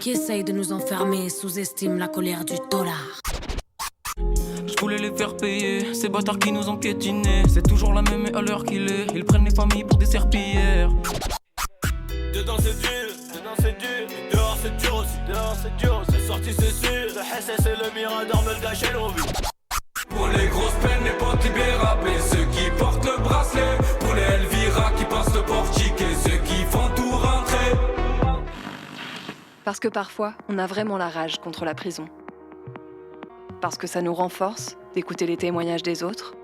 qui essayent de nous enfermer sous-estiment la colère du dollar. Je voulais les faire payer, ces bâtards qui nous ont piétinés. C'est toujours la même et à l'heure qu'il est. Ils prennent les familles pour des serpillères. Dedans c'est dur, et dehors c'est dur aussi, C'est sorti c'est sûr, le SS et le Mirador me le gâchaient nos vies. Pour les grosses peines, les potes libérables et ceux qui portent le bracelet. Pour les Elvira qui passent le portique et ceux qui font tout rentrer. Parce que parfois, on a vraiment la rage contre la prison. Parce que ça nous renforce d'écouter les témoignages des autres.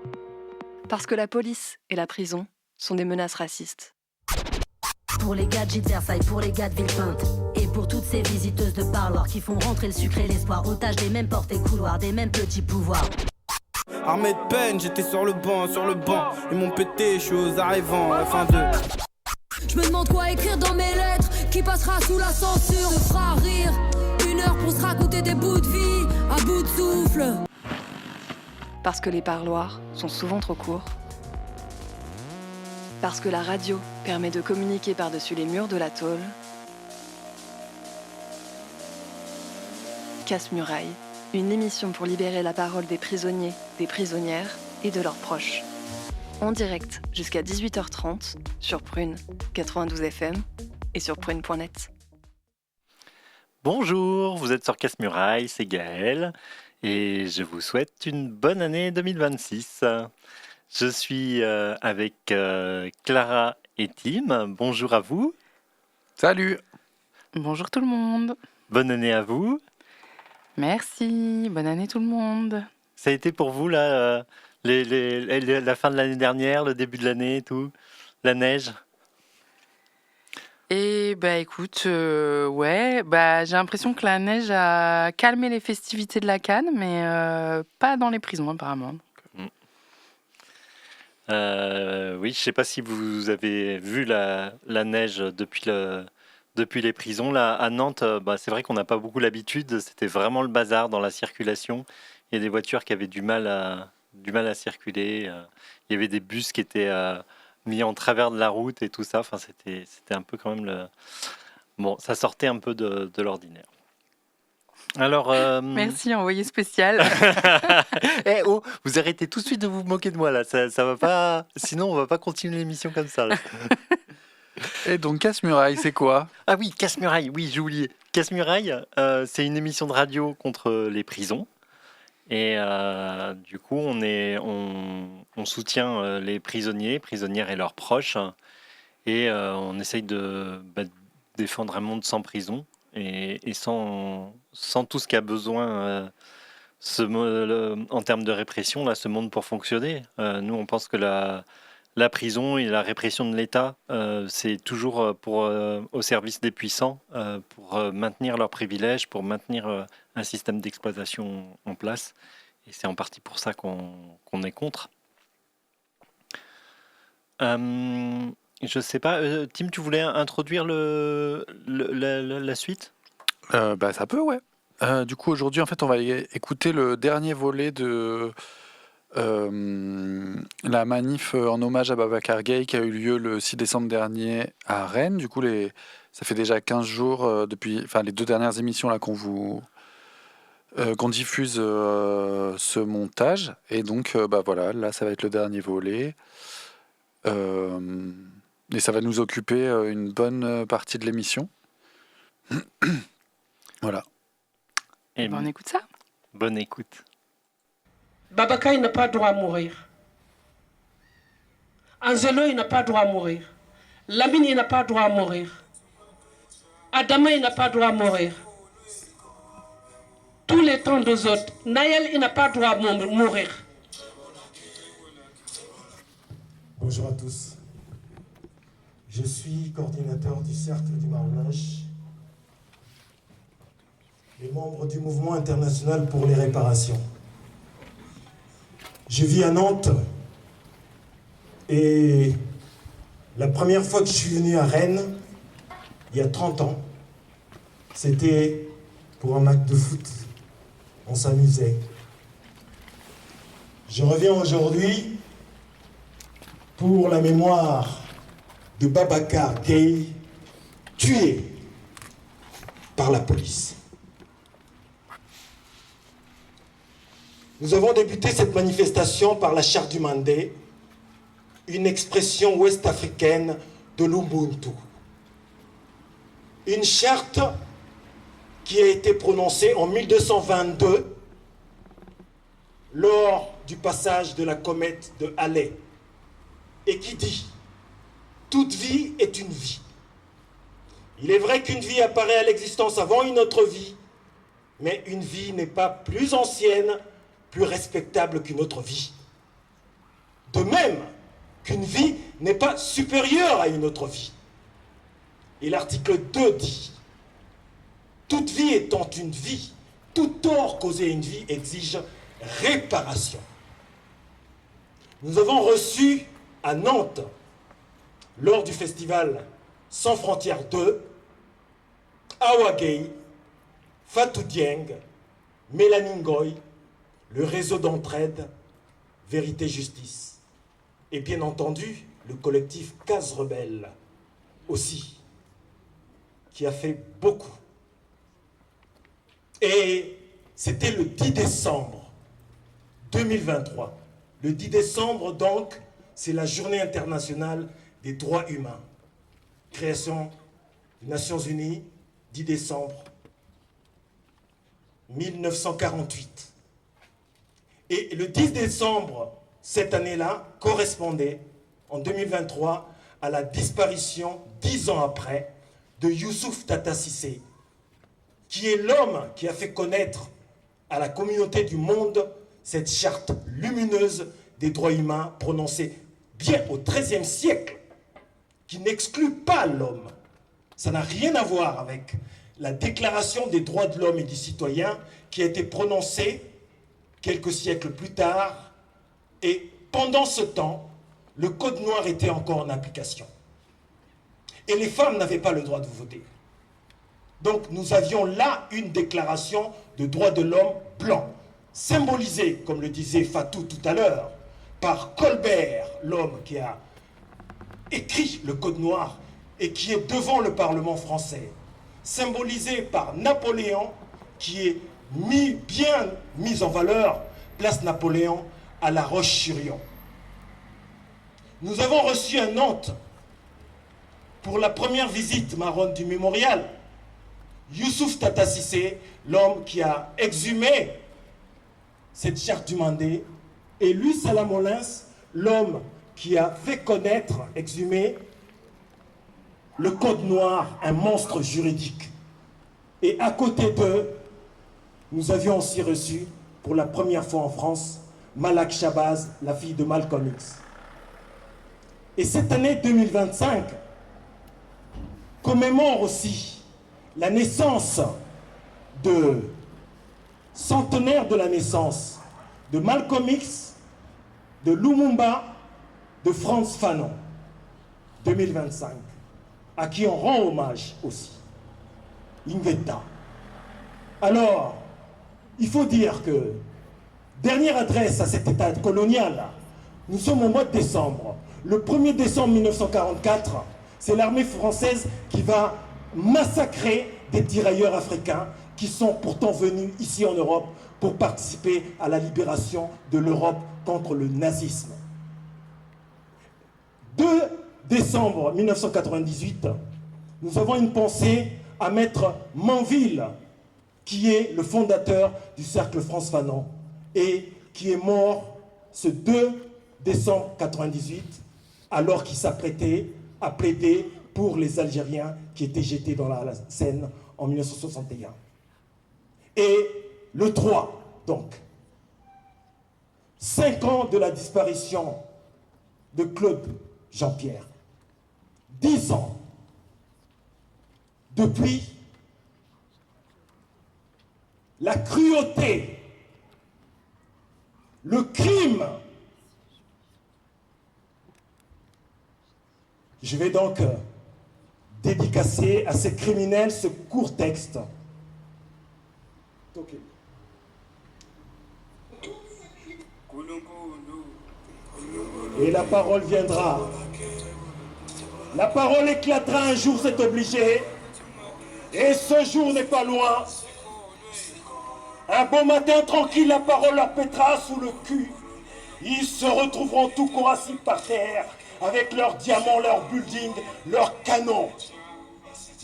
Parce que la police et la prison sont des menaces racistes. Pour les gars de Gîte Versailles, pour les gars de Villepinte. Et pour toutes ces visiteuses de parloir qui font rentrer le sucre et l'espoir. Otages des mêmes portes et couloirs, des mêmes petits pouvoirs. Armé de peine, j'étais sur le banc. Ils m'ont pété, je suis aux arrivants, fin de... Je me demande quoi écrire dans mes lettres, qui passera sous la censure, me fera rire. 1 heure pour se raconter des bouts de vie, à bout de souffle. Parce que les parloirs sont souvent trop courts. Parce que la radio permet de communiquer par-dessus les murs de la tôle. Casse-Muraille, une émission pour libérer la parole des prisonniers, des prisonnières et de leurs proches. En direct jusqu'à 18h30 sur Prune 92 FM et sur prune.net. Bonjour, vous êtes sur Casse-Muraille, c'est Gaël et je vous souhaite une bonne année 2026. Je suis avec Clara et Tim. Bonjour à vous. Salut. Bonjour tout le monde. Bonne année à vous. Merci, bonne année tout le monde. Ça a été pour vous là, la fin de l'année dernière, le début de l'année et tout, la neige? Et écoute, ouais, j'ai l'impression que la neige a calmé les festivités de la Cannes, mais pas dans les prisons apparemment. Oui, je sais pas si vous avez vu la neige depuis les prisons. Là, à Nantes, c'est vrai qu'on n'a pas beaucoup l'habitude. C'était vraiment le bazar dans la circulation. Il y a des voitures qui avaient du mal à circuler. Il y avait des bus qui étaient mis en travers de la route et tout ça. Enfin, c'était un peu quand même Bon, ça sortait un peu de l'ordinaire. Alors, merci, envoyé spécial. Vous arrêtez tout de suite de vous moquer de moi là. Ça va pas. Sinon, on va pas continuer l'émission comme ça. Là. Et donc, Casse-Muraille, c'est quoi? Ah oui, Casse-Muraille, oui, j'ai oublié. Casse-Muraille, c'est une émission de radio contre les prisons. Et du coup, on soutient les prisonnières et leurs proches. Et on essaye de défendre un monde sans prison et sans tout ce qu'a besoin en termes de répression, là, ce monde pour fonctionner. Nous, on pense que la prison et la répression de l'État, c'est toujours au service des puissants, pour maintenir leurs privilèges, pour maintenir un système d'exploitation en place. Et c'est en partie pour ça qu'on est contre. Je sais pas, Tim, tu voulais introduire la suite? Ça peut, ouais. Du coup, aujourd'hui, en fait, on va écouter le dernier volet de la manif en hommage à Babacar Gaye qui a eu lieu le 6 décembre dernier à Rennes. Du coup, ça fait déjà 15 jours depuis les 2 dernières émissions là qu'on diffuse ce montage. Et donc, voilà, là, ça va être le dernier volet. Et ça va nous occuper une bonne partie de l'émission. Voilà. Et on écoute ça. Bonne écoute. Babacar, il n'a pas droit à mourir. Angelo, il n'a pas droit à mourir. Lamine, il n'a pas droit à mourir. Adama, il n'a pas droit à mourir. Tous les temps des autres. Naël, il n'a pas droit à mourir. Bonjour à tous. Je suis coordinateur du Cercle du Marronage et membre du Mouvement international pour les réparations. Je vis à Nantes et la première fois que je suis venu à Rennes, il y a 30 ans, c'était pour un match de foot. On s'amusait. Je reviens aujourd'hui pour la mémoire de Babacar Gaye, tué par par la police. Nous avons débuté cette manifestation par la charte du Mandé, une expression ouest-africaine de l'Ubuntu. Une charte qui a été prononcée en 1222 lors du passage de la comète de Halley et qui dit « Toute vie est une vie ». Il est vrai qu'une vie apparaît à l'existence avant une autre vie, mais une vie n'est pas plus ancienne, plus respectable qu'une autre vie. De même qu'une vie n'est pas supérieure à une autre vie. Et l'article 2 dit « Toute vie étant une vie, tout tort causé à une vie exige réparation ». Nous avons reçu à Nantes, lors du festival Sans Frontières 2, Awa Gaye, Fatou Dieng, Mélanie Ngoy, le réseau d'entraide Vérité Justice, et bien entendu le collectif Case Rebelle aussi, qui a fait beaucoup. Et c'était le 10 décembre 2023. Le 10 décembre, donc, c'est la journée internationale des droits humains. Création des Nations Unies, 10 décembre 1948. Et le 10 décembre, cette année-là, correspondait, en 2023, à la disparition, 10 ans après, de Youssouf Tata Cissé, qui est l'homme qui a fait connaître à la communauté du monde cette charte lumineuse des droits humains prononcée bien au XIIIe siècle, qui n'exclut pas l'homme. Ça n'a rien à voir avec la déclaration des droits de l'homme et du citoyen qui a été prononcée quelques siècles plus tard, et pendant ce temps, le Code noir était encore en application. Et les femmes n'avaient pas le droit de voter. Donc nous avions là une déclaration de droits de l'homme blanc, symbolisée, comme le disait Fatou tout à l'heure, par Colbert, l'homme qui a écrit le Code noir et qui est devant le Parlement français, symbolisée par Napoléon, qui est bien mis en valeur, place Napoléon à La Roche-sur-Yon. Nous avons reçu à Nantes, pour la première visite marronne du mémorial, Youssouf Tata Cissé, l'homme qui a exhumé cette charte du Mandé, et lui, Salah Molins, l'homme qui a fait connaître, exhumer le Code noir, un monstre juridique. Et à côté d'eux, nous avions aussi reçu, pour la première fois en France, Malak Shabazz, la fille de Malcolm X. Et cette année 2025 commémore aussi la naissance centenaire de la naissance de Malcolm X, de Lumumba, de Frantz Fanon, 2025, à qui on rend hommage aussi. Ingeta. Alors, il faut dire que, dernière adresse à cet État colonial, nous sommes au mois de décembre. Le 1er décembre 1944, c'est l'armée française qui va massacrer des tirailleurs africains qui sont pourtant venus ici en Europe pour participer à la libération de l'Europe contre le nazisme. 2 décembre 1998, nous avons une pensée à Maître Manville, qui est le fondateur du Cercle France Fanon et qui est mort ce 2 décembre 1998, alors qu'il s'apprêtait à plaider pour les Algériens qui étaient jetés dans la Seine en 1961. Et le 3, donc, 5 ans de la disparition de Claude Jean-Pierre, 10 ans depuis la cruauté, le crime. Je vais donc dédicacer à ces criminels ce court texte. Okay. Et la parole viendra. La parole éclatera un jour, c'est obligé. Et ce jour n'est pas loin. Un beau matin tranquille, la parole leur pètera sous le cul. Ils se retrouveront tout corps assis par terre, avec leurs diamants, leurs buildings, leurs canons.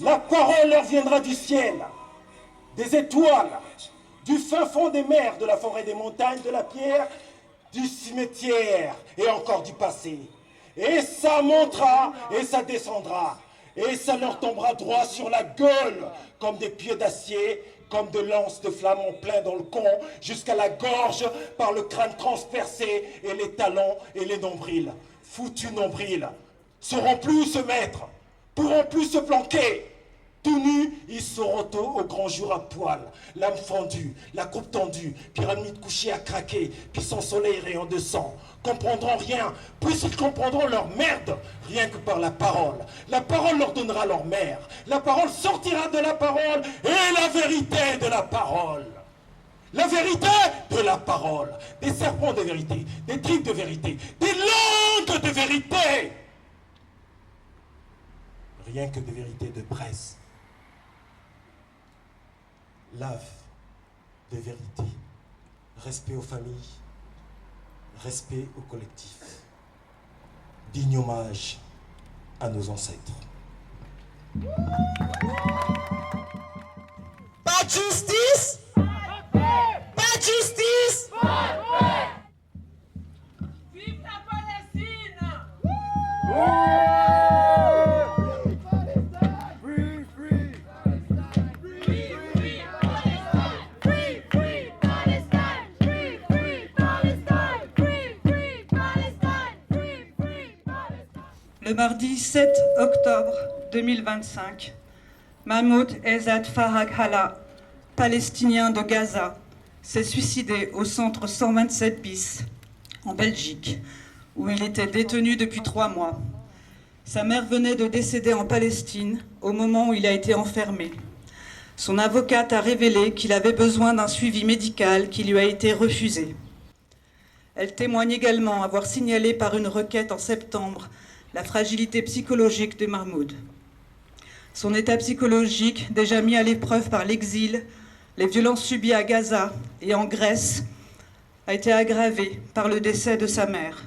La parole leur viendra du ciel, des étoiles, du fin fond des mers, de la forêt, des montagnes, de la pierre, du cimetière et encore du passé. Et ça montera et ça descendra. Et ça leur tombera droit sur la gueule, comme des pieux d'acier, comme de lances de flammes plein dans le con, jusqu'à la gorge, par le crâne transpercé, et les talons et les nombrils. Foutus nombrils, sauront plus où se mettre, pourront plus se planquer. Tout nus, ils seront au grand jour à poil, l'âme fendue, la coupe tendue, pyramide couchée à craquer, puis son soleil rayant de sang. Comprendront rien, plus ils comprendront leur merde, rien que par la parole. La parole leur donnera leur mère, la parole sortira de la parole, et la vérité de la parole. La vérité de la parole, des serpents de vérité, des tripes de vérité, des langues de vérité. Rien que des vérités de presse. Lave de vérité, respect aux familles, respect au collectif, digne hommage à nos ancêtres. Pas de justice, pas de justice. Vive la Palestine! Le mardi 7 octobre 2025, Mahmoud Ezzat Farag Hala, palestinien de Gaza, s'est suicidé au centre 127 bis, en Belgique, où il était détenu depuis 3 mois. Sa mère venait de décéder en Palestine au moment où il a été enfermé. Son avocate a révélé qu'il avait besoin d'un suivi médical qui lui a été refusé. Elle témoigne également avoir signalé par une requête en septembre la fragilité psychologique de Mahmoud. Son état psychologique, déjà mis à l'épreuve par l'exil, les violences subies à Gaza et en Grèce, a été aggravé par le décès de sa mère.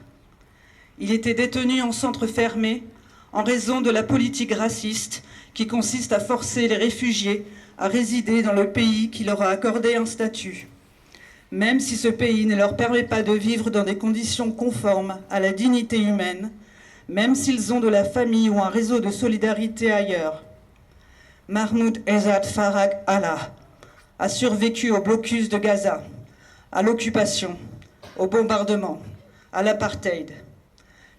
Il était détenu en centre fermé en raison de la politique raciste qui consiste à forcer les réfugiés à résider dans le pays qui leur a accordé un statut, même si ce pays ne leur permet pas de vivre dans des conditions conformes à la dignité humaine, même s'ils ont de la famille ou un réseau de solidarité ailleurs. Mahmoud Ezzat Farag Hala a survécu au blocus de Gaza, à l'occupation, au bombardement, à l'apartheid.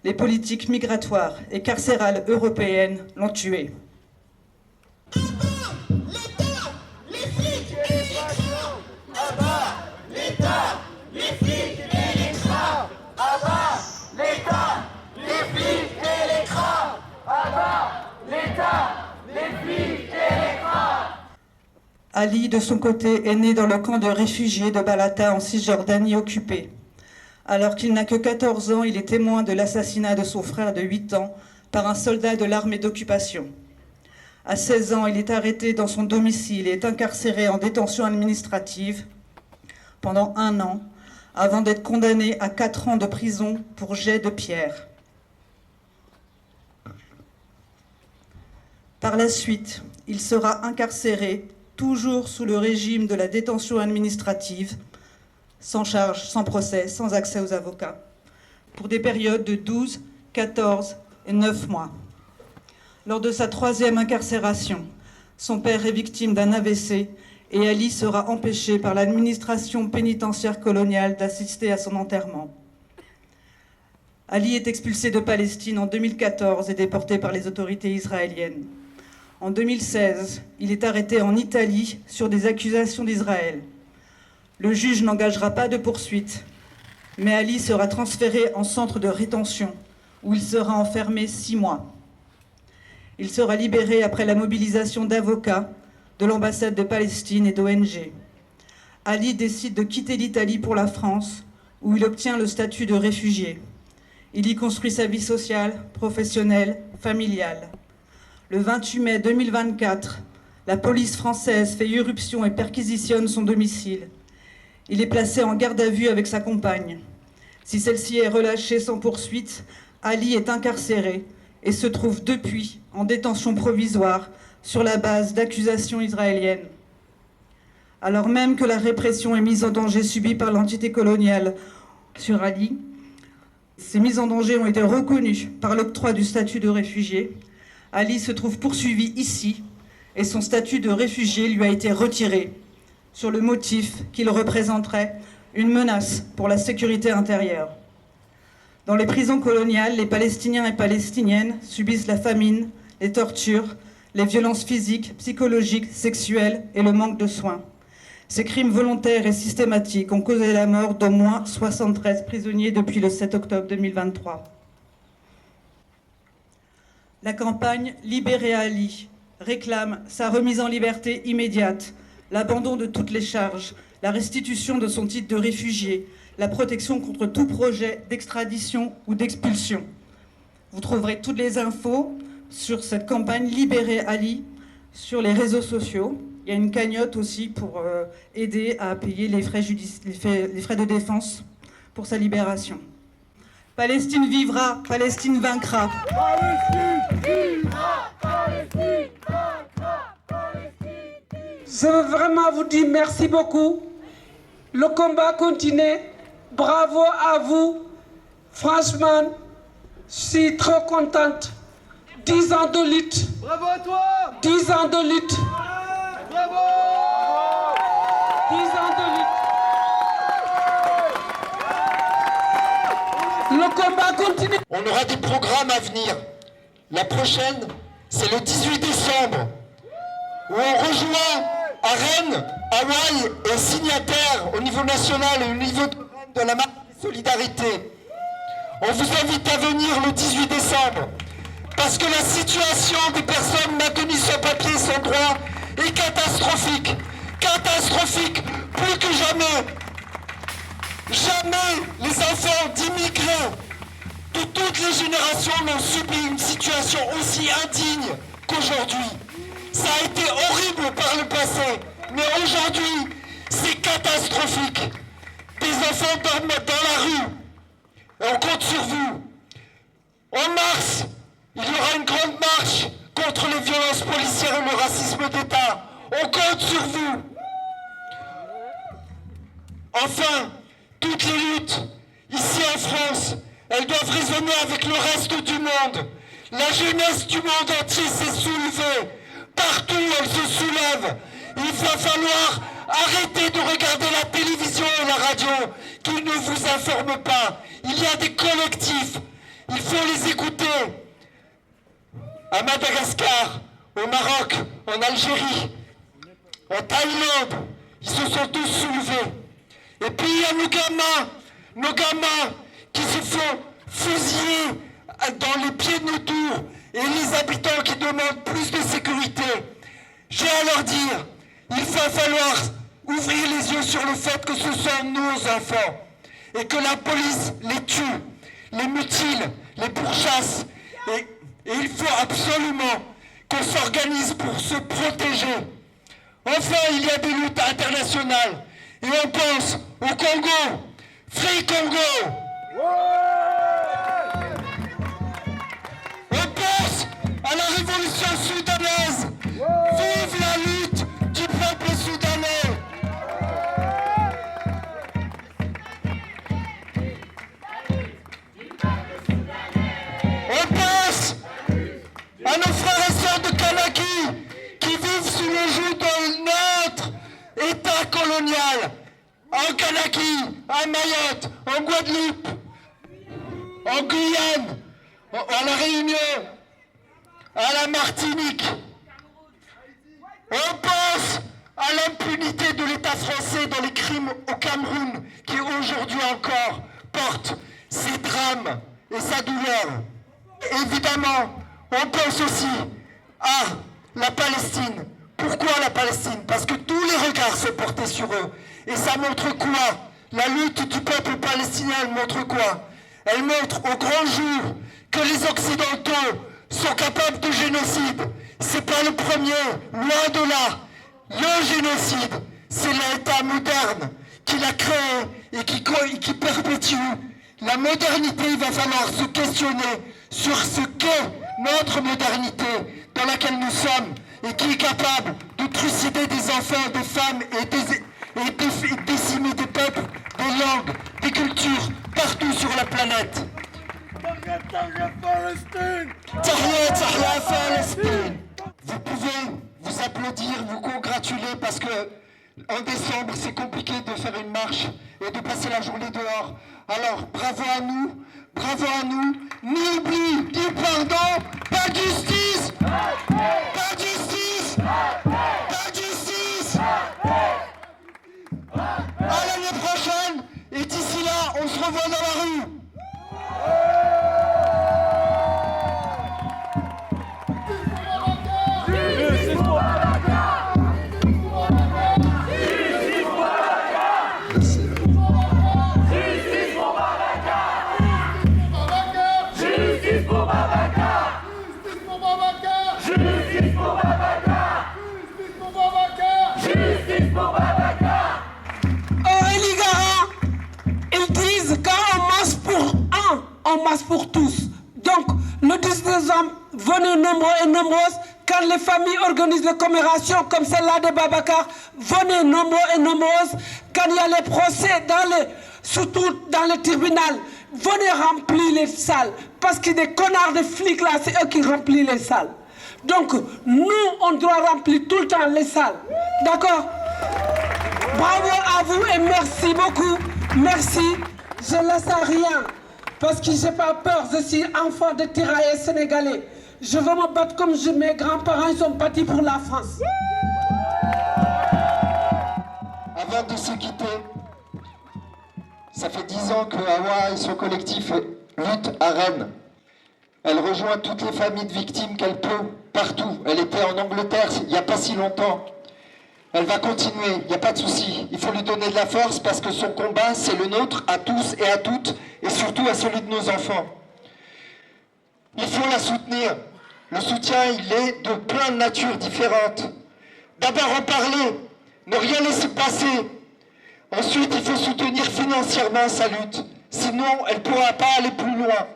Les politiques migratoires et carcérales européennes l'ont tué. Ali, de son côté, est né dans le camp de réfugiés de Balata en Cisjordanie occupée. Alors qu'il n'a que 14 ans, il est témoin de l'assassinat de son frère de 8 ans par un soldat de l'armée d'occupation. À 16 ans, il est arrêté dans son domicile et est incarcéré en détention administrative pendant 1 an, avant d'être condamné à 4 ans de prison pour jet de pierre. Par la suite, il sera incarcéré, toujours sous le régime de la détention administrative, sans charge, sans procès, sans accès aux avocats, pour des périodes de 12, 14 et 9 mois. Lors de sa 3e incarcération, son père est victime d'un AVC et Ali sera empêché par l'administration pénitentiaire coloniale d'assister à son enterrement. Ali est expulsé de Palestine en 2014 et déporté par les autorités israéliennes. En 2016, il est arrêté en Italie sur des accusations d'Israël. Le juge n'engagera pas de poursuite, mais Ali sera transféré en centre de rétention, où il sera enfermé 6 mois. Il sera libéré après la mobilisation d'avocats, de l'ambassade de Palestine et d'ONG. Ali décide de quitter l'Italie pour la France, où il obtient le statut de réfugié. Il y construit sa vie sociale, professionnelle, familiale. Le 28 mai 2024, La police française fait irruption et perquisitionne son domicile. Il est placé en garde à vue avec sa compagne. Si celle-ci est relâchée sans poursuite, Ali est incarcéré et se trouve depuis en détention provisoire sur la base d'accusations israéliennes. Alors même que la répression et mise en danger subie par l'entité coloniale sur Ali, ces mises en danger ont été reconnues par l'octroi du statut de réfugié. Ali se trouve poursuivi ici et son statut de réfugié lui a été retiré sur le motif qu'il représenterait une menace pour la sécurité intérieure. Dans les prisons coloniales, les Palestiniens et Palestiniennes subissent la famine, les tortures, les violences physiques, psychologiques, sexuelles et le manque de soins. Ces crimes volontaires et systématiques ont causé la mort d'au moins 73 prisonniers depuis le 7 octobre 2023. La campagne « Libérer Ali » réclame sa remise en liberté immédiate, l'abandon de toutes les charges, la restitution de son titre de réfugié, la protection contre tout projet d'extradition ou d'expulsion. Vous trouverez toutes les infos sur cette campagne « Libérer Ali » sur les réseaux sociaux. Il y a une cagnotte aussi pour aider à payer les frais de défense pour sa libération. Palestine vivra, Palestine vaincra. Palestine vivra, Palestine vaincra, Palestine. Je veux vraiment vous dire merci beaucoup. Le combat continue. Bravo à vous. Franchement, je suis trop contente. 10 ans de lutte. Bravo à toi. 10 ans de lutte. Bravo. 10 ans de lutte. Le combat continue. On aura des programmes à venir. La prochaine, c'est le 18 décembre, où on rejoint à Rennes, Hawaï et signataires au niveau national et au niveau de Rennes de la marche de solidarité. On vous invite à venir le 18 décembre, parce que la situation des personnes maintenues sans papier, sans droit, est catastrophique. Catastrophique, plus que jamais. Jamais les enfants d'immigrés de toutes les générations n'ont subi une situation aussi indigne qu'aujourd'hui. Ça a été horrible par le passé, mais aujourd'hui, c'est catastrophique. Des enfants dorment dans la rue. Et on compte sur vous. En mars, il y aura une grande marche contre les violences policières et le racisme d'État. On compte sur vous. Enfin, toutes les luttes, ici en France, elles doivent résonner avec le reste du monde. La jeunesse du monde entier s'est soulevée. Partout, elle se soulève. Il va falloir arrêter de regarder la télévision et la radio qui ne vous informent pas. Il y a des collectifs. Il faut les écouter. À Madagascar, au Maroc, en Algérie, en Thaïlande, ils se sont tous soulevés. Et puis il y a nos gamins qui se font fusiller dans les pieds de nos tours et les habitants qui demandent plus de sécurité. J'ai à leur dire, il va falloir ouvrir les yeux sur le fait que ce sont nos enfants et que la police les tue, les mutile, les pourchasse. Et il faut absolument qu'on s'organise pour se protéger. Enfin, il y a des luttes internationales. Et on pense au Congo. Free Congo. On pense à la révolution soudanaise. Vive la lutte du peuple soudanais. On pense à nos frères et sœurs de Kanaki qui vivent sous le joug de notre État colonial. En Kanaki, à Mayotte, en Guadeloupe, en Guyane, à La Réunion, à la Martinique. On pense à l'impunité de l'État français dans les crimes au Cameroun qui aujourd'hui encore porte ses drames et sa douleur. Évidemment, on pense aussi à la Palestine. Pourquoi la Palestine? Parce que tous les regards sont portés sur eux. Et ça montre quoi? La lutte du peuple palestinien, elle montre quoi? Elle montre au grand jour que les Occidentaux sont capables de génocide C'est pas le premier, loin de là. Le génocide, c'est l'État moderne qui l'a créé et qui perpétue. La modernité, il va falloir se questionner sur ce qu'est notre modernité dans laquelle nous sommes et qui est capable de trucider des enfants, des femmes et décimer des peuples, des langues, des cultures partout sur la planète. Tahia Palestine. Vous pouvez vous applaudir, vous congratuler parce que en décembre c'est compliqué de faire une marche et de passer la journée dehors. Alors bravo à nous, ni oubli, ni pardon, pas de justice, pas de justice, pas de justice. À l'année prochaine et d'ici là on se revoit dans la rue. On masse pour tous. Donc, le 10 décembre, venez nombreux et nombreuses. Quand les familles organisent les commémorations comme celle-là de Babacar, venez nombreux et nombreuses. Quand il y a les procès, surtout dans les tribunaux, venez remplir les salles. Parce que des connards de flics là, c'est eux qui remplissent les salles. Donc, nous, on doit remplir tout le temps les salles. D'accord? Bravo à vous et merci beaucoup. Merci. Je ne laisse à rien. Parce que j'ai pas peur, je suis enfant de tirailleurs sénégalais. Je veux me battre comme mes grands-parents, ils sont battus pour la France. Avant de se quitter, ça fait 10 ans que Hawa et son collectif luttent à Rennes. Elle rejoint toutes les familles de victimes qu'elle peut, partout. Elle était en Angleterre il n'y a pas si longtemps. Elle va continuer, il n'y a pas de souci. Il faut lui donner de la force parce que son combat, c'est le nôtre, à tous et à toutes, et surtout à celui de nos enfants. Il faut la soutenir. Le soutien, il est de plein de natures différentes. D'abord en parler, ne rien laisser passer. Ensuite, il faut soutenir financièrement sa lutte. Sinon, elle ne pourra pas aller plus loin.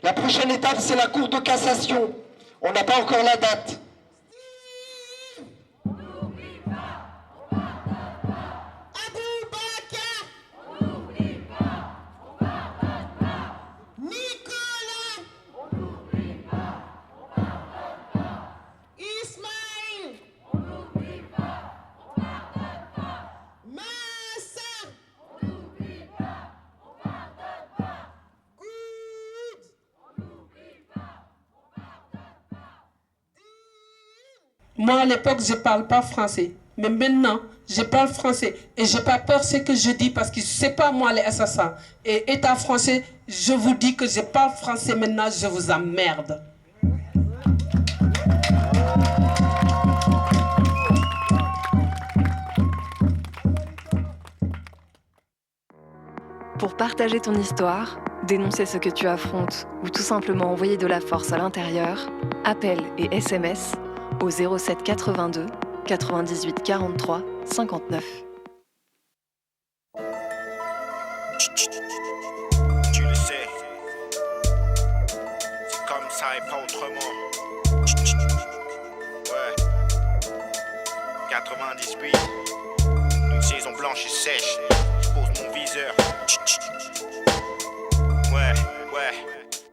La prochaine étape, c'est la Cour de cassation. On n'a pas encore la date. Moi, à l'époque, je ne parle pas français. Mais maintenant, je parle français. Et je n'ai pas peur de ce que je dis parce que ce n'est pas moi les assassins. Et état français, je vous dis que je parle français maintenant, je vous emmerde. Pour partager ton histoire, dénoncer ce que tu affrontes ou tout simplement envoyer de la force à l'intérieur, appel et SMS au 07 82 98 43 59. Tu le sais, c'est comme ça et pas autrement. Ouais, 98, une saison blanche et sèche, je pose mon viseur. Ouais.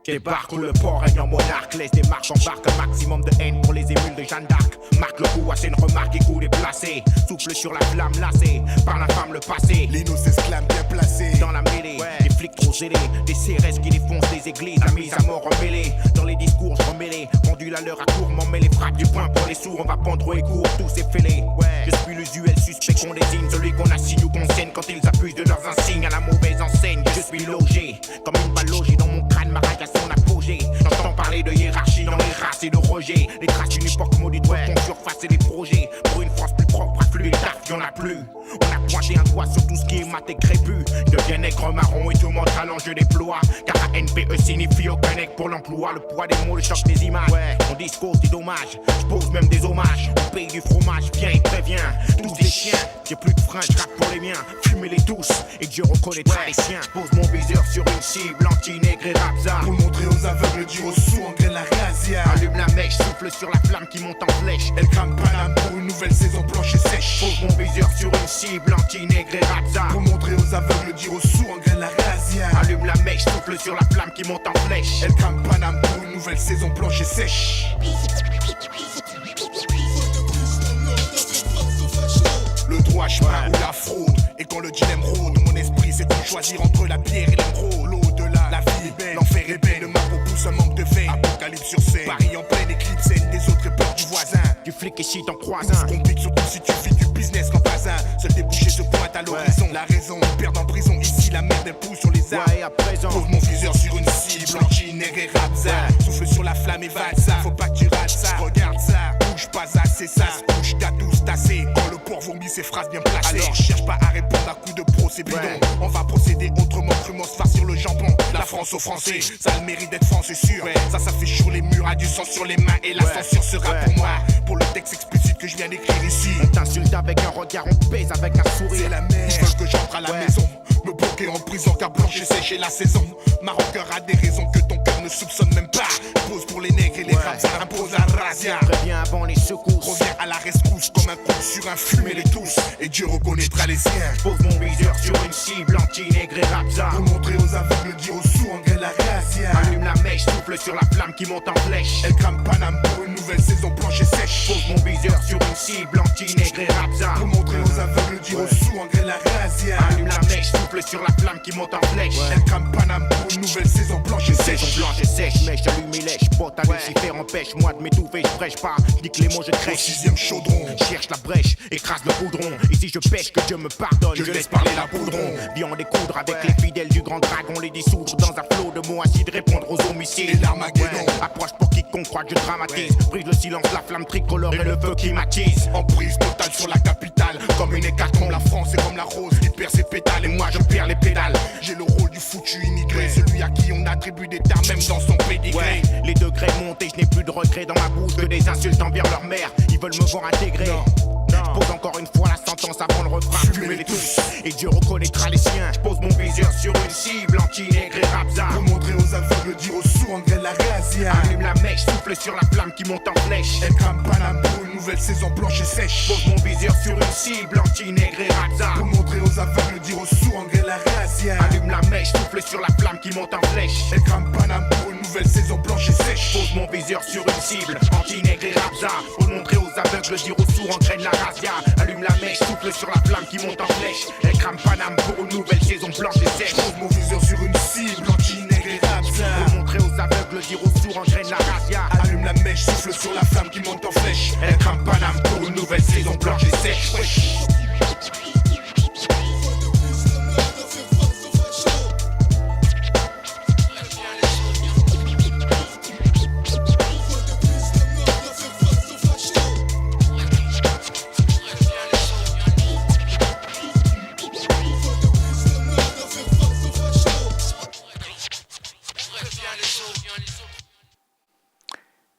Débarque où le port ayant monarque, laisse des marques, embarque un maximum de haine pour les émules de Jeanne d'Arc. Marque le coup, c'est une remarque et coup déplacé. Souffle sur la flamme lassée par la femme le passé. L'inno s'exclame bien placé. Dans la mêlée, des flics trop zélés, des CRS qui défoncent les églises, la mise à mort emmêlée. Dans les discours remêlés, pendule à l'heure à court, m'en met les frappes du poing pour les sourds. On va pendre et court, tous ces fêlés. Je suis l'usuel suspect qu'on désigne, celui qu'on assigne ou qu'on saigne quand ils abusent de leurs insignes à la mauvaise enseigne. Je suis logé, comme une balle logée dans mon crâne, ma rage à son apogée. J'entends parler de hiérarchie dans les races et de rejet. Les traces d'une époque maudite font surface et des projets. Pour une France plus propre, à flux et taf, y'en a plus. On a Pointer un doigt sur tout ce qui est mat et crépu. Je deviens nègre marron et tout mon talent je déploie. Car ANPE signifie aucun nègre pour l'emploi. Le poids des mots, le choc des images. Mon discours c'est dommage, je pose même des hommages. Au pays du fromage, viens et préviens. Tous des chiens, j'ai plus de frein, je rappe pour les miens. Fumez-les tous et Dieu reconnaîtra les siens. Pose mon viseur sur une cible anti-nègre et rapza. Pour montrer aux aveugles du sous en graine la razzia. Allume la mèche, souffle sur la flamme qui monte en flèche. Elle crame Paname pour une nouvelle saison blanche et sèche. Pose mon viseur sur une cible anti-nègre et rapza. Pour montrer aux aveugles du sous en graine la razzia. Allume la mèche, souffle sur la flamme qui monte en flèche. Elle crame Paname pour une nouvelle saison blanche et sèche. Le droit chemin ou la fraude. Et quand le dilemme rôde, mon esprit c'est de choisir entre la pierre et l'émeraude. L'au-delà, la vie est belle, l'enfer est belle. Le marabout pousse un manque de veille. Apocalypse sur scène, Paris en pleine éclipse, scène des autres et peur du voisin. Du flic et si t'en croises un. Complique surtout si tu fais du business qu'en pas un. Seul débouché se pointe à l'horizon. La raison, perd en prison. Ici la merde elle pousse sur les arbres. Et à présent, pose mon viseur sur une cible. Anti-nègre et rapza. Souffle sur la flamme et valse ça. Faut pas que tu rates ça. Regarde ça, bouge pas assez ça. Bouge t'as tous tassé. Quand le porc vomit ses phrases bien placées. Alors cherche pas à répondre à coups de procédé. On va procéder autrement, crûment se farcir le jambon. La France aux Français, ça a le mérite d'être France, c'est sûr. Ça fait chaud les murs, a du sang sur les mains. Et la censure sera pour moi. Pour le texte explicite que je viens d'écrire ici. On t'insulte avec un regard, on pèse avec un sourire. C'est la mer, ils veulent que j'entre à la maison. Me bloquer en prison car blanche et sèche est la saison. Ma rancœur a des raisons que ton cœur ne soupçonne même pas. Pose pour les nègres et les raps, impose la razzia. Préviens avant les secousses. Reviens à la rescousse comme un coup sur un fumé les tous. Et Dieu reconnaîtra les siens. Pose mon viseur sur une cible anti-nègre et rapza. Pour montrer aux aveugles dire aux sous en graine la razzia. Allume la mèche, souffle sur la flamme qui monte en flèche. Elle crame Paname pour une nouvelle saison blanche et sèche. Pose mon viseur sur une cible anti-nègre et rapza. Pour montrer aux aveugles dire aux sous en graine la razzia. Allume la mèche, souffle sur la flamme qui monte en flèche. Elle crame Paname pour une nouvelle saison blanche et sèche. Saison blanche et sèche, mèche allumée lèche. Pote à Lucifer empêche-moi de m'étouffer, je prêche pas. Je dis que les mots je crèche. Au 6e chaudron, cherche la brèche, écrase le poudron. Et si je pêche, que Dieu me pardonne, je laisse parler la poudron. Viens en découdre avec les fidèles du grand dragon, les dissoudre dans un flot de mots acides, répondre aux homicides. Et l'Armageddon, approche pour quiconque croit que je dramatise. Brise le silence, la flamme tricolore et le feu qui m'attise. En prise totale sur la capitale, comme une hécatombe, la France est comme la rose qui perd ses pétales. Et moi je perds les pédales. J'ai le rôle du foutu immigré, celui à qui on attribue des termes même dans son pédigré. Les degrés montent et je n'ai plus de regrets dans ma bouche que des insultes envers leur mère. Ils veulent me voir intégrer. Je pose encore une fois la sentence avant le refrain. Fumez-les tous et Dieu reconnaîtra les siens. Je pose mon viseur sur une cible anti-nègre et rapza. Pour montrer aux aveugles dire aux sous en graine la razzia. Allume la mèche, souffle sur la flamme qui monte en flèche. Elle crame Paname pour une nouvelle saison blanche et sèche. Pose mon viseur sur une cible anti-nègre et rapza. Pour montrer aux aveugles dire aux sous en graine la razzia. Allume la mèche, souffle sur la flamme qui monte en flèche. Elle crame Paname pour une nouvelle saison blanche et sèche. Pose mon viseur sur une cible anti-nègre et rapza. Pour montrer aux aveugles dire aux sourds en graine la razzia. Allume la mèche, souffle sur la flamme qui monte en flèche. Elle crame Paname pour une nouvelle saison blanche et sèche. Pose mon viseur sur une cible anti-nègre et rapza. Pour montrer aux aveugles dire aux sourds en graine la razzia. Allume la mèche, souffle sur la flamme qui monte en flèche. Elle crame Paname pour une nouvelle saison blanche et sèche.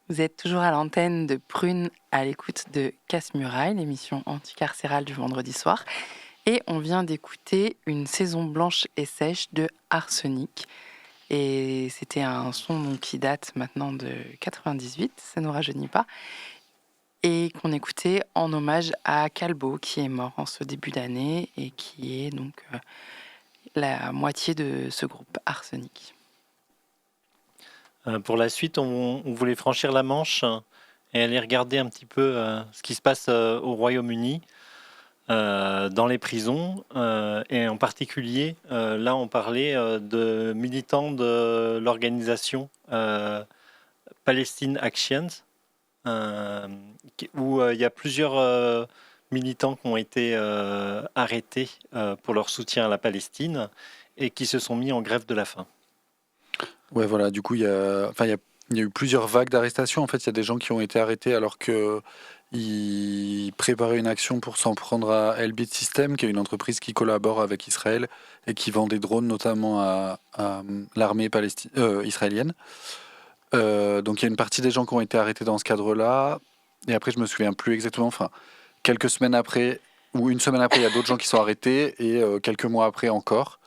Vous êtes toujours à l'antenne de Prune, à l'écoute de Casse-Muraille, l'émission anticarcérale du vendredi soir. Et on vient d'écouter une saison blanche et sèche de Arsenic. Et c'était un son donc, qui date maintenant de 98, ça ne nous rajeunit pas. Et qu'on écoutait en hommage à Calbo, qui est mort en ce début d'année et qui est donc la moitié de ce groupe Arsenic. Pour la suite, on voulait franchir la Manche et aller regarder un petit peu ce qui se passe au Royaume-Uni, dans les prisons. Et en particulier, là, on parlait de militants de l'organisation Palestine Actions, où il y a plusieurs militants qui ont été arrêtés pour leur soutien à la Palestine et qui se sont mis en grève de la faim. Ouais, voilà, du coup, il y a eu plusieurs vagues d'arrestations. En fait, il y a des gens qui ont été arrêtés alors qu'ils ils préparaient une action pour s'en prendre à Elbit Systems, qui est une entreprise qui collabore avec Israël et qui vend des drones notamment à l'armée israélienne. Donc il y a une partie des gens qui ont été arrêtés dans ce cadre-là. Et après, je me souviens plus exactement. Enfin, quelques semaines après, ou une semaine après, il y a d'autres gens qui sont arrêtés, et quelques mois après encore.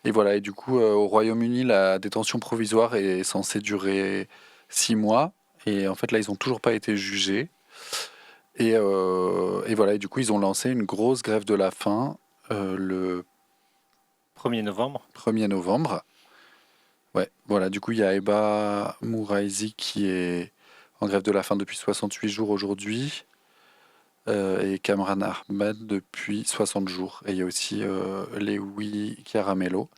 Et voilà. Et du coup, au Royaume-Uni, la détention provisoire est censée durer 6 mois. Et en fait, là, ils n'ont toujours pas été jugés. Et voilà. Et du coup, ils ont lancé une grosse grève de la faim le 1er novembre. 1er novembre. Ouais, voilà. Du coup, il y a Eba Mouraisi qui est en grève de la faim depuis 68 jours aujourd'hui. Et Kamran Ahmad depuis 60 jours. Et il y a aussi Lewi Caramello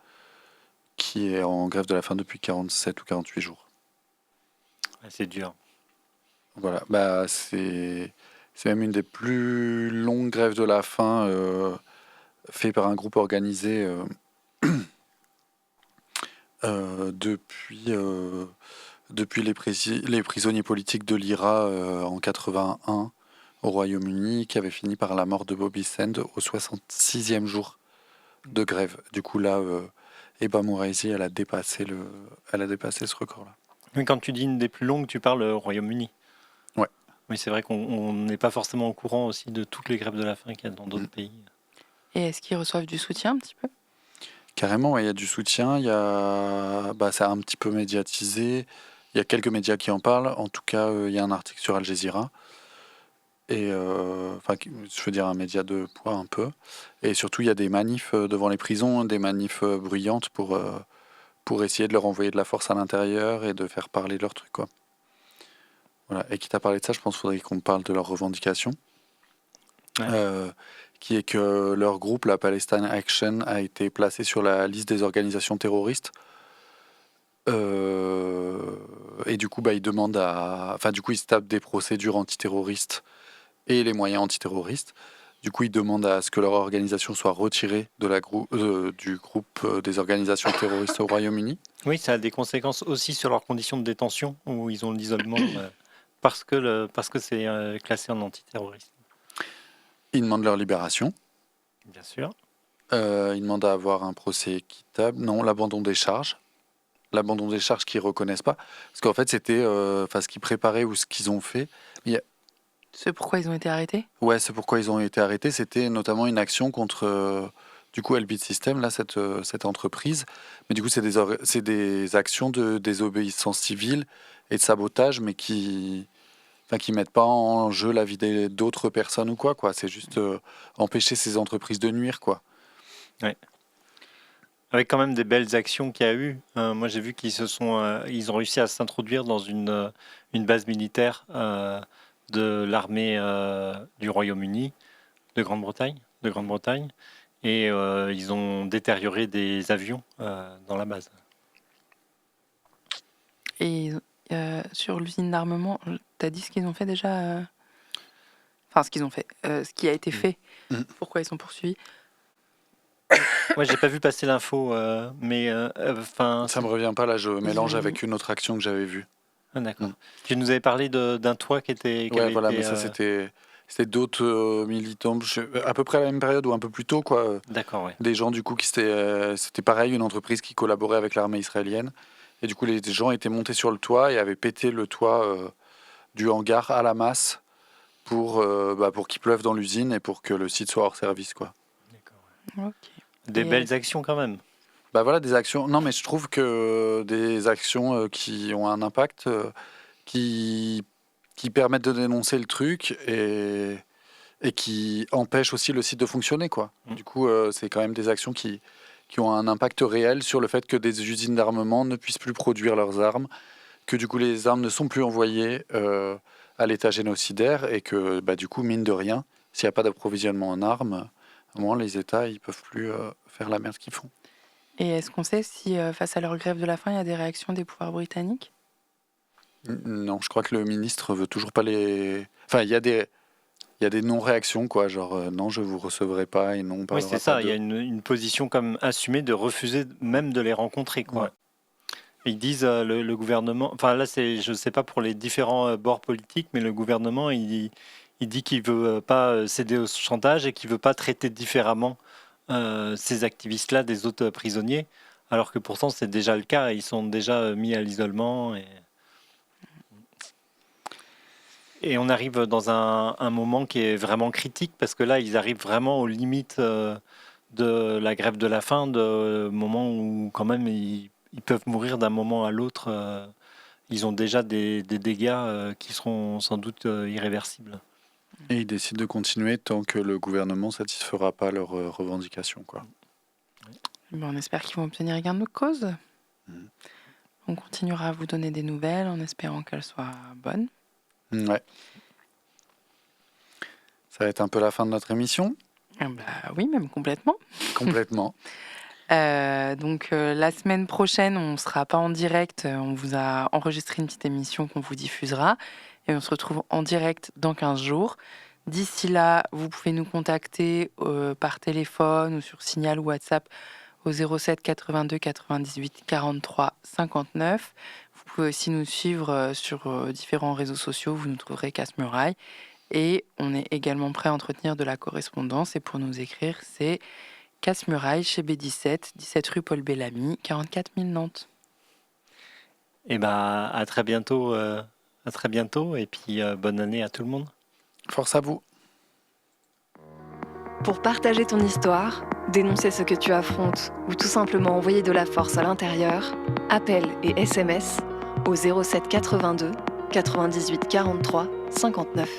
qui est en grève de la faim depuis 47 ou 48 jours. C'est dur. Voilà, bah c'est même une des plus longues grèves de la faim fait par un groupe organisé depuis les prisonniers politiques de l'IRA en 81 au Royaume-Uni, qui avait fini par la mort de Bobby Sand au 66e jour de grève. Du coup là, Eba Mouraisi, elle a dépassé ce record-là. Mais quand tu dis une des plus longues, tu parles au Royaume-Uni. Ouais. Oui, c'est vrai qu'on n'est pas forcément au courant aussi de toutes les grèves de la faim qu'il y a dans d'autres pays. Et est-ce qu'ils reçoivent du soutien un petit peu ? Carrément, il y a du soutien, c'est un petit peu médiatisé, il y a quelques médias qui en parlent, en tout cas il y a un article sur Al Jazeera, et je veux dire un média de poids un peu, et surtout il y a des manifs devant les prisons, des manifs bruyantes pour essayer de leur envoyer de la force à l'intérieur et de faire parler leur truc, quoi. Voilà. Et quitte à parler de ça, je pense qu'il faudrait qu'on parle de leurs revendications. Ouais. Qui est que leur groupe, la Palestine Action, a été placé sur la liste des organisations terroristes. Et du coup, ils demandent ils se tapent des procédures antiterroristes et les moyens antiterroristes. Du coup, ils demandent à ce que leur organisation soit retirée du groupe des organisations terroristes au Royaume-Uni. Oui, ça a des conséquences aussi sur leurs conditions de détention, où ils ont l'isolement parce que c'est classé en antiterroriste. Ils demandent leur libération. Bien sûr. Ils demandent à avoir un procès équitable. Non, l'abandon des charges. L'abandon des charges qu'ils ne reconnaissent pas. Parce qu'en fait, c'était ce qu'ils préparaient ou ce qu'ils ont fait. Ce pourquoi ils ont été arrêtés ? Ouais, ce pourquoi ils ont été arrêtés, c'était notamment une action contre Elbit Systems, là, cette entreprise. Mais du coup, c'est des actions de désobéissance civile et de sabotage, mais qui mettent pas en jeu la vie d'autres personnes ou quoi. C'est juste empêcher ces entreprises de nuire, quoi. Ouais. Avec quand même des belles actions qu'il y a eu. Moi, j'ai vu ils ont réussi à s'introduire dans une base militaire de l'armée du Royaume-Uni, de Grande-Bretagne, et ils ont détérioré des avions dans la base. Et sur l'usine d'armement, tu as dit ce qu'ils ont fait déjà Enfin, ce qu'ils ont fait, ce qui a été fait, pourquoi ils sont poursuivis. Ouais, j'ai pas vu passer l'info, mais ça me revient pas là. Je mélange avec une autre action que j'avais vue. Ah, d'accord. Tu nous avais parlé d'un toit qui était. Mais ça c'était d'autres militants, à peu près à la même période ou un peu plus tôt, quoi. D'accord, ouais. Des gens du coup c'était pareil, une entreprise qui collaborait avec l'armée israélienne, et du coup les gens étaient montés sur le toit et avaient pété le toit du hangar à la masse pour qu'il pleuve dans l'usine et pour que le site soit hors service, quoi. D'accord. Ouais. Okay. Des belles actions quand même. Voilà, des actions. Non, mais je trouve que des actions qui ont un impact, qui permettent de dénoncer le truc et qui empêchent aussi le site de fonctionner, quoi. Du coup, c'est quand même des actions qui ont un impact réel sur le fait que des usines d'armement ne puissent plus produire leurs armes, que du coup les armes ne sont plus envoyées à l'état génocidaire et que du coup, mine de rien, s'il n'y a pas d'approvisionnement en armes, au moins les États ils peuvent plus faire la merde qu'ils font. Et est-ce qu'on sait si face à leur grève de la faim, il y a des réactions des pouvoirs britanniques ? Non, je crois que le ministre veut toujours pas les. Enfin, il y a des non-réactions, quoi. Genre, non, je vous recevrai pas et non. Oui, c'est ça. Il y a une position comme assumée de refuser même de les rencontrer, quoi. Ouais. Ils disent le gouvernement. Enfin, là, je sais pas pour les différents bords politiques, mais le gouvernement, il il dit qu'il veut pas céder au chantage et qu'il veut pas traiter différemment ces activistes-là des autres prisonniers, alors que pourtant c'est déjà le cas, ils sont déjà mis à l'isolement. Et on arrive dans un moment qui est vraiment critique, parce que là, ils arrivent vraiment aux limites de la grève de la faim, de moment où quand même ils peuvent mourir d'un moment à l'autre. Ils ont déjà des dégâts qui seront sans doute irréversibles. Et ils décident de continuer tant que le gouvernement ne satisfera pas leurs revendications, quoi. On espère qu'ils vont obtenir gain de cause. On continuera à vous donner des nouvelles en espérant qu'elles soient bonnes. Ouais. Ça va être un peu la fin de notre émission. Oui, même complètement. Complètement. Donc la semaine prochaine, on ne sera pas en direct. On vous a enregistré une petite émission qu'on vous diffusera. Et on se retrouve en direct dans 15 jours. D'ici là, vous pouvez nous contacter par téléphone ou sur Signal ou WhatsApp au 07 82 98 43 59. Vous pouvez aussi nous suivre sur différents réseaux sociaux. Vous nous trouverez Casse-Muraille. Et on est également prêt à entretenir de la correspondance. Et pour nous écrire, c'est Casse-Muraille chez B17, 17 rue Paul Bellamy, 44 000 Nantes. Et à très bientôt. À très bientôt. Et puis bonne année à tout le monde. Force à vous. Pour partager ton histoire, dénoncer ce que tu affrontes ou tout simplement envoyer de la force à l'intérieur, appel et SMS au 07 82 98 43 59.